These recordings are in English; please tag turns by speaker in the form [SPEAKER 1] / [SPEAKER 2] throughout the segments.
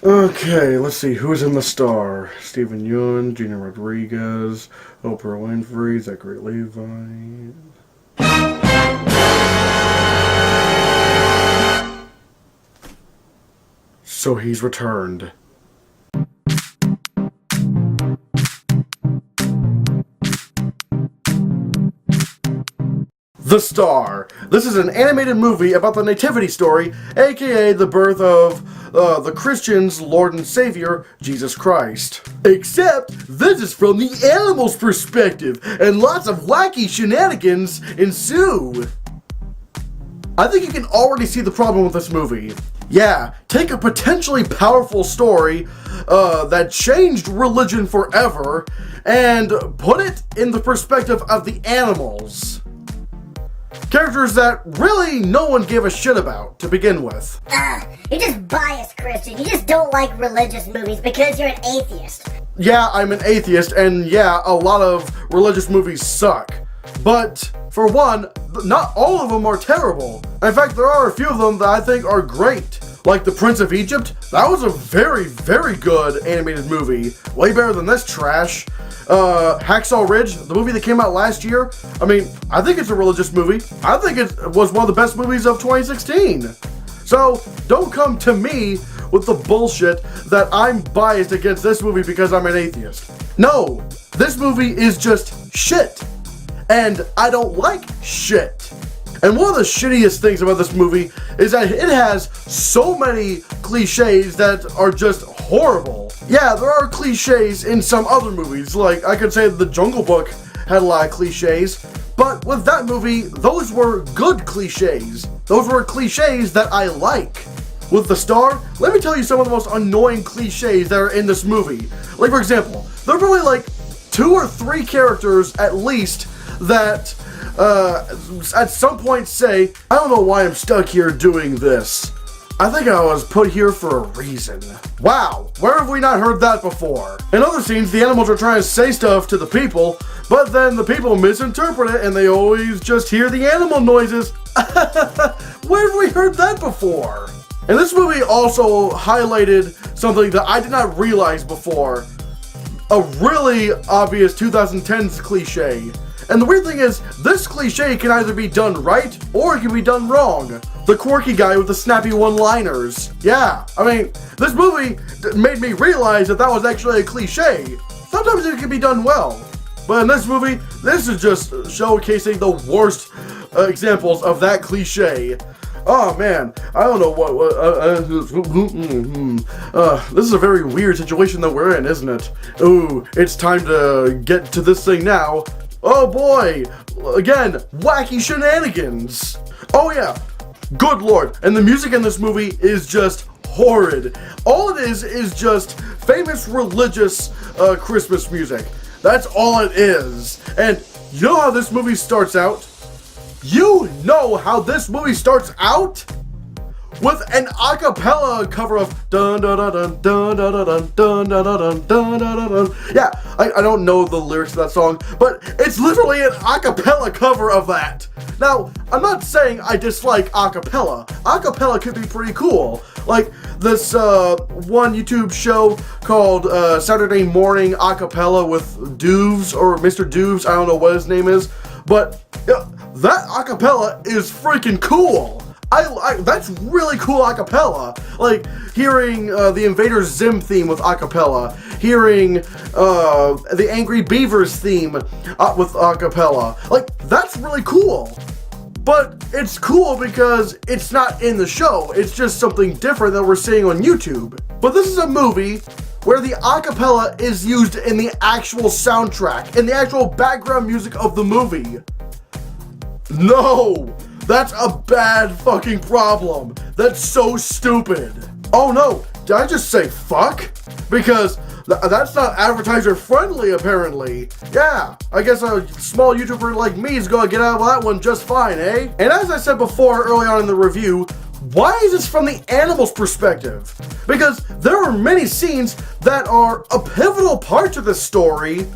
[SPEAKER 1] Okay, let's see. Who's in The Star? Stephen Yeun, Gina Rodriguez, Oprah Winfrey, Zachary Levi. So he's returned. The Star. This is an animated movie about the nativity story, aka the birth of the Christians' Lord and Savior, Jesus Christ. Except, this is from the animals' perspective, and lots of wacky shenanigans ensue. I think you can already see the problem with this movie. Yeah, take a potentially powerful story that changed religion forever, and put it in the perspective of the animals. Characters that really no one gave a shit about to begin with.
[SPEAKER 2] You're just biased, Christian. You just don't like religious movies because you're an atheist.
[SPEAKER 1] Yeah, I'm an atheist, and yeah, a lot of religious movies suck. But, for one, not all of them are terrible. In fact, there are a few of them that I think are great. Like The Prince of Egypt, that was a very, very good animated movie. Way better than this trash. Hacksaw Ridge, the movie that came out last year, I mean, I think it's a religious movie. I think it was one of the best movies of 2016. So, don't come to me with the bullshit that I'm biased against this movie because I'm an atheist. No, this movie is just shit. And I don't like shit. And one of the shittiest things about this movie is that it has so many cliches that are just horrible. Yeah, there are cliches in some other movies, like I could say The Jungle Book had a lot of cliches, but with that movie, those were good cliches. Those were cliches that I like. With The Star, let me tell you some of the most annoying cliches that are in this movie. Like, for example, there are probably like 2 or 3 characters at least that at some point say, I don't know why I'm stuck here doing this. I think I was put here for a reason. Wow, where have we not heard that before? In other scenes, the animals are trying to say stuff to the people, but then the people misinterpret it and they always just hear the animal noises. Where have we heard that before? And this movie also highlighted something that I did not realize before. A really obvious 2010s cliche. And the weird thing is, this cliche can either be done right, or it can be done wrong. The quirky guy with the snappy one-liners. Yeah, I mean, this movie made me realize that that was actually a cliche. Sometimes it can be done well. But in this movie, this is just showcasing the worst examples of that cliche. Oh man, I don't know this is a very weird situation that we're in, isn't it? Ooh, it's time to get to this thing now. Oh boy! Again, wacky shenanigans! Oh yeah, good lord, and the music in this movie is just horrid. All it is just famous religious Christmas music. That's all it is. And you know how this movie starts out? You know how this movie starts out? With an acapella cover of dun dun dun dun dun dun dun dun dun dun dun dun. Yeah, I don't know the lyrics to that song, but it's literally an acapella cover of that. Now, I'm not saying I dislike acapella. Acapella could be pretty cool. Like this one YouTube show called Saturday Morning Acapella with Doovs, or Mr. Doovs, I don't know what his name is, but that acapella is freaking cool. That's really cool acapella. Like hearing the Invader Zim theme with acapella, hearing the Angry Beavers theme with acapella. Like that's really cool. But it's cool because it's not in the show. It's just something different that we're seeing on YouTube. But this is a movie where the acapella is used in the actual soundtrack, in the actual background music of the movie. No! That's a bad fucking problem. That's so stupid. Oh no, did I just say fuck? Because that's not advertiser friendly apparently. Yeah, I guess a small YouTuber like me is gonna get out of that one just fine, eh? And as I said before early on in the review, why is this from the animal's perspective? Because there are many scenes that are a pivotal part to this story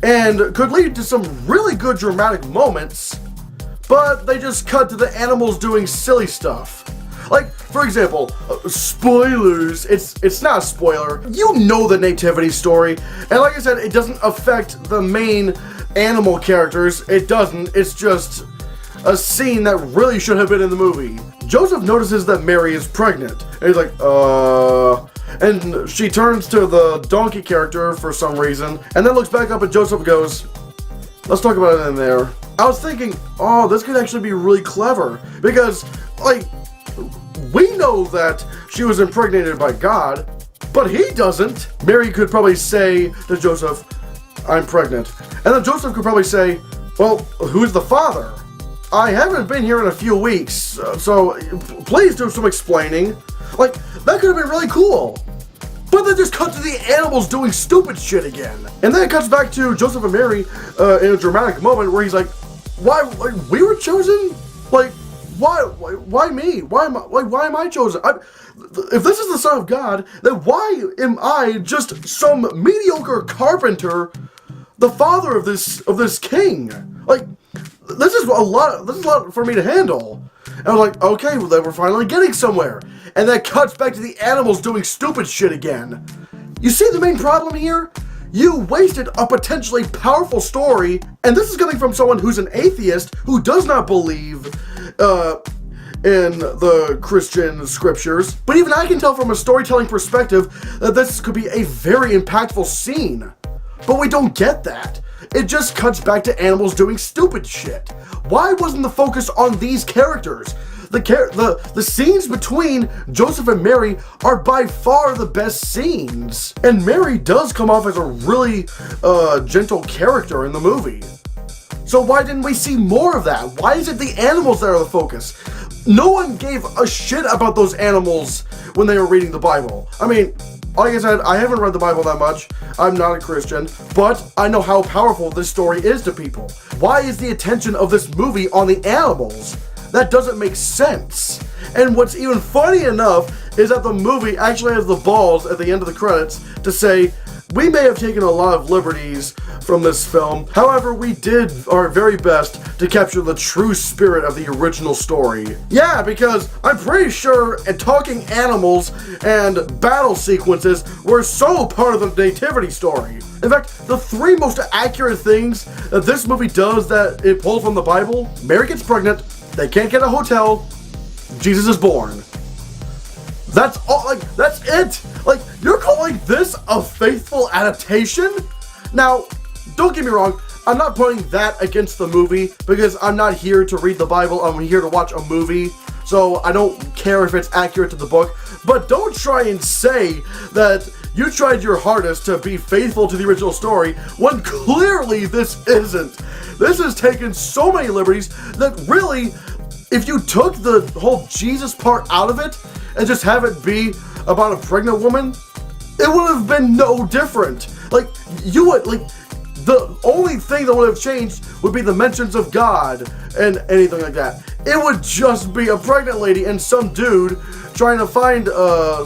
[SPEAKER 1] and could lead to some really good dramatic moments, but they just cut to the animals doing silly stuff. Like, for example, spoilers, it's not a spoiler. You know the nativity story, and like I said, it doesn't affect the main animal characters. It doesn't, it's just a scene that really should have been in the movie. Joseph notices that Mary is pregnant, and he's like, and she turns to the donkey character for some reason, and then looks back up at Joseph and goes, let's talk about it in there. I was thinking, oh, this could actually be really clever, because, like, we know that she was impregnated by God, but he doesn't. Mary could probably say to Joseph, I'm pregnant. And then Joseph could probably say, well, who's the father? I haven't been here in a few weeks, so please do some explaining. Like, that could have been really cool. But then just cut to the animals doing stupid shit again. And then it cuts back to Joseph and Mary in a dramatic moment where he's like, why, like, we were chosen? Like, why me? Why am I chosen? If this is the Son of God, then why am I just some mediocre carpenter, the father of this king? Like, this is a lot for me to handle. And I was like, okay, well then we're finally getting somewhere. And that cuts back to the animals doing stupid shit again. You see the main problem here? You wasted a potentially powerful story, and this is coming from someone who's an atheist who does not believe in the Christian scriptures. But even I can tell from a storytelling perspective that this could be a very impactful scene. But we don't get that. It just cuts back to animals doing stupid shit. Why wasn't the focus on these characters? The scenes between Joseph and Mary are by far the best scenes. And Mary does come off as a really gentle character in the movie. So why didn't we see more of that? Why is it the animals that are the focus? No one gave a shit about those animals when they were reading the Bible. I mean, like I said, I haven't read the Bible that much. I'm not a Christian, but I know how powerful this story is to people. Why is the attention of this movie on the animals? That doesn't make sense. And what's even funny enough is that the movie actually has the balls at the end of the credits to say, we may have taken a lot of liberties from this film, however, we did our very best to capture the true spirit of the original story. Yeah, because I'm pretty sure talking animals and battle sequences were so part of the nativity story. In fact, the three most accurate things that this movie does that it pulls from the Bible: Mary gets pregnant, they can't get a hotel, Jesus is born. That's all, like, that's it. Like, you're calling this a faithful adaptation? Now, don't get me wrong, I'm not putting that against the movie because I'm not here to read the Bible, I'm here to watch a movie. So I don't care if it's accurate to the book, but don't try and say that you tried your hardest to be faithful to the original story when clearly this isn't. This has taken so many liberties that really, if you took the whole Jesus part out of it and just have it be about a pregnant woman, it would have been no different. Like, you would, like, the only thing that would have changed would be the mentions of God and anything like that. It would just be a pregnant lady and some dude trying to find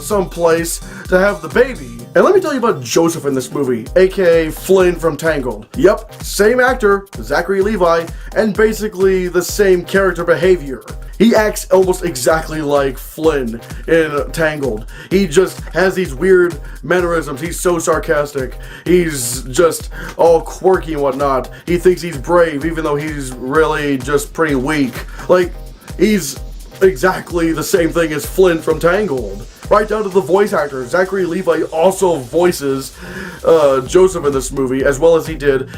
[SPEAKER 1] some place to have the baby. And let me tell you about Joseph in this movie, aka Flynn from Tangled. Yep, same actor, Zachary Levi, and basically the same character behavior. He acts almost exactly like Flynn in Tangled. He just has these weird mannerisms. He's so sarcastic. He's just all quirky and whatnot. He thinks he's brave even though he's really just pretty weak. Like, he's exactly the same thing as Flynn from Tangled. Right down to the voice actor. Zachary Levi also voices Joseph in this movie, as well as he did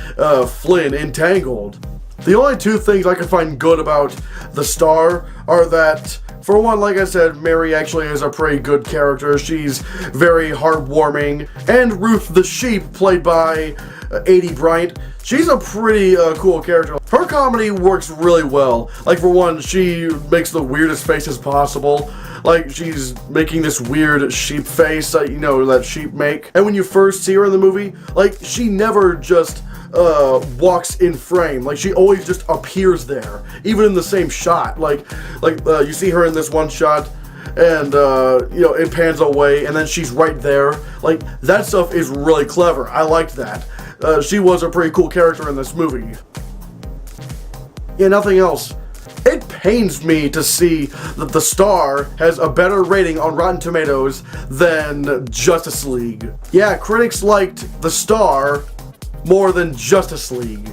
[SPEAKER 1] Flynn in Tangled. The only two things I can find good about the star are that, for one, like I said, Mary actually is a pretty good character. She's very heartwarming. And Ruth the sheep, played by Adie Bryant, she's a pretty cool character. Her comedy works really well. Like, for one, she makes the weirdest faces possible. Like, she's making this weird sheep face that, you know, that sheep make. And when you first see her in the movie, like, she never just walks in frame. Like, she always just appears there, even in the same shot. Like you see her in this one shot, and you know, it pans away, and then she's right there. Like, that stuff is really clever. I liked that. She was a pretty cool character in this movie. Yeah, nothing else. It pains me to see that The Star has a better rating on Rotten Tomatoes than Justice League. Yeah, critics liked The Star more than Justice League.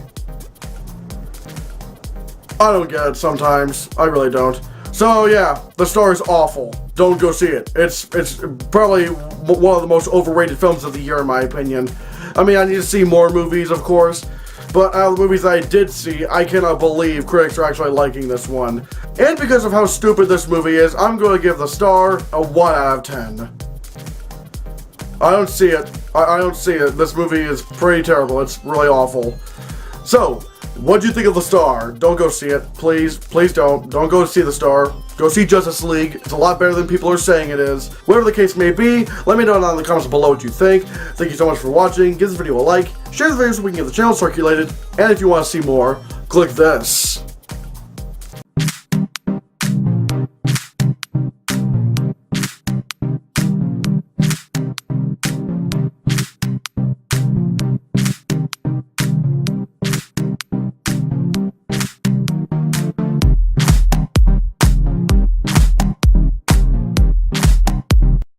[SPEAKER 1] I don't get it sometimes. I really don't. So yeah, The Star is awful. Don't go see it. It's probably one of the most overrated films of the year in my opinion. I mean, I need to see more movies, of course, but out of the movies I did see, I cannot believe critics are actually liking this one. And because of how stupid this movie is, I'm going to give The Star a 1 out of 10. I don't see it. I don't see it. This movie is pretty terrible. It's really awful. So, what do you think of The Star? Don't go see it. Please, please don't. Don't go see The Star. Go see Justice League. It's a lot better than people are saying it is. Whatever the case may be, let me know down in the comments below what you think. Thank you so much for watching. Give this video a like. Share the video so we can get the channel circulated. And if you want to see more, click this.